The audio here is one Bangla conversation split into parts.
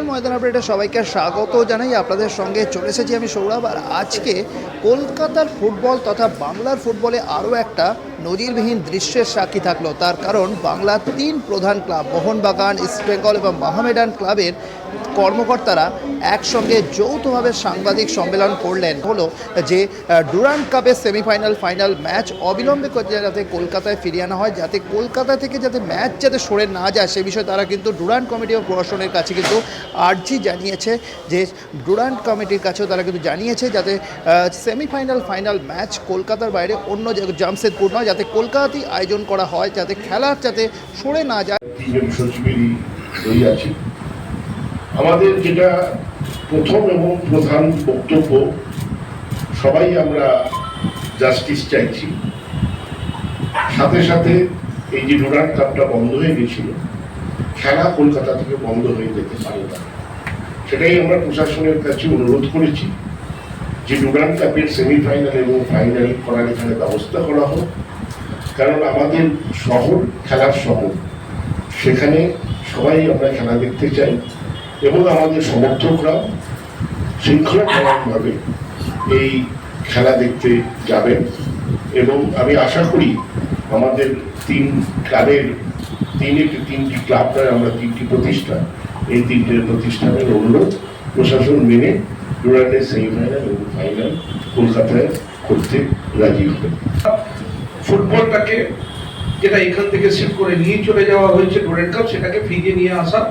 ময়দান আপডেটে সবাইকে স্বাগত জানাই। আপনাদের সঙ্গে চলে এসেছি আমি সৌরভ। আর আজকে কলকাতার ফুটবল তথা বাংলার ফুটবলে আরও একটা নজিরবিহীন দৃশ্যের সাক্ষী থাকলো। তার কারণ বাংলার তিন প্রধান ক্লাব মোহনবাগান, ইস্টবেঙ্গল এবং মোহামেডান ক্লাবের কর্মকর্তারা একসঙ্গে যৌথভাবে সাংবাদিক সম্মেলন করলেন। হলো যে ডুরান্ড কাপের সেমিফাইনাল ফাইনাল ম্যাচ অবিলম্বে যাতে কলকাতায় ফিরিয়ে আনা হয়, যাতে কলকাতা থেকে যাতে ম্যাচ যাতে সরে না যায় সে বিষয়ে তারা কিন্তু ডুরান্ড কমিটি ও প্রশাসনের কাছে কিন্তু আর্জি জানিয়েছে। যে ডুরান্ড কমিটির কাছেও তারা কিন্তু জানিয়েছে যাতে সেমিফাইনাল ফাইনাল ম্যাচ কলকাতার বাইরে অন্য জামশেদপুর নয়, যাতে কলকাতাতেই আয়োজন করা হয়, যাতে খেলার যাতে সরে না যায়। আমাদের যেটা প্রথম এবং প্রধান বক্তব্য, সবাই আমরা জাস্টিস চাইছি। সাথে সাথে এই যে ডুরান্ড কাপটা বন্ধ হয়ে গেছিল, খেলা কলকাতা থেকে বন্ধ হয়ে যেতে পারে না, সেটাই আমরা প্রশাসনের কাছে অনুরোধ করেছি যে ডুরান্ড কাপের সেমিফাইনাল এবং ফাইনাল করার এখানে ব্যবস্থা করা হোক। কারণ আমাদের শহর খেলার শহর, সেখানে সবাই আমরা খেলা দেখতে চাই এবং আমাদের সমর্থকরা শৃঙ্খলাভাবে এই খেলা দেখতে যাবেন। এবং আমি আশা করি আমাদের তিনটি ক্লাব নয়, আমরা তিনটি প্রতিষ্ঠান, এই তিনটে প্রতিষ্ঠানের অনুরোধ প্রশাসন মেনে ডুরান্ডের সেমিফাইনাল এবং ফাইনাল কলকাতায় করতে রাজি হবে। ফুটবলটাকে যেটা এখান থেকে সেট করে নিয়ে চলে যাওয়া হয়েছে ডুরান্ড কাপ, সেটাকে ফিরিয়ে নিয়ে আসা।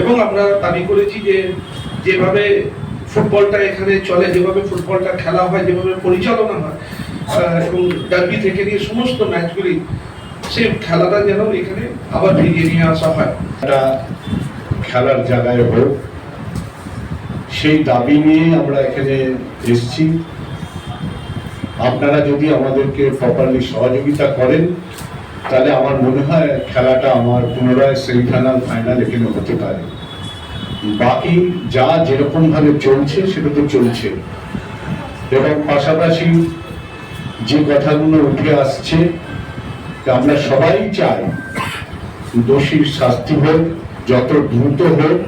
এবং আমরা দাবি করেছি যে যেভাবে ফুটবলটা এখানে চলে, যেভাবে ফুটবলটা খেলা হয়, যেভাবে পরিচালনা হয় এবং ডার্বি থেকে নিয়ে সমস্ত ম্যাচগুলি, সেই খেলাটা যেন এখানে আবার ফিরিয়ে নিয়ে আসা হয়। একটা খেলার জায়গায় হোক, সেই দাবি নিয়ে আমরা এখানে এসেছি। আপনারা যদি আমাদেরকে প্রপারলি সহযোগিতা করেন তাহলে আমার মনে হয় খেলাটা আমার পুনরায় সেমিফাইনাল ফাইনাল এখানে হতে পারে। বাকি যা যেরকম ভাবে চলছে সেটা তো চলছে, এবং পাশাপাশি যে কথাগুলো উঠে আসছে, আমরা সবাই চাই দোষীর শাস্তি হোক, যত দ্রুত হোক।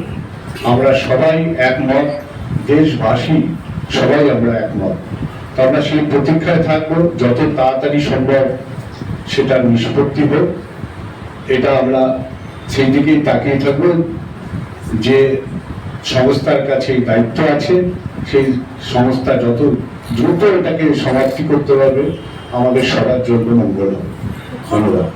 আমরা সবাই একমত, দেশবাসী সবাই আমরা একমত। তো আমরা সেই প্রতীক্ষায় থাকবো যত তাড়াতাড়ি সম্ভব সেটা নিষ্পত্তি হোক। এটা আমরা সেই দিকেই তাকিয়ে থাকবো। যে সংস্থার কাছে দায়িত্ব আছে, সেই সংস্থা যত দ্রুত এটাকে সমাপ্তি করতে পারবে আমাদের সবার জন্য মঙ্গল হবে। ধন্যবাদ।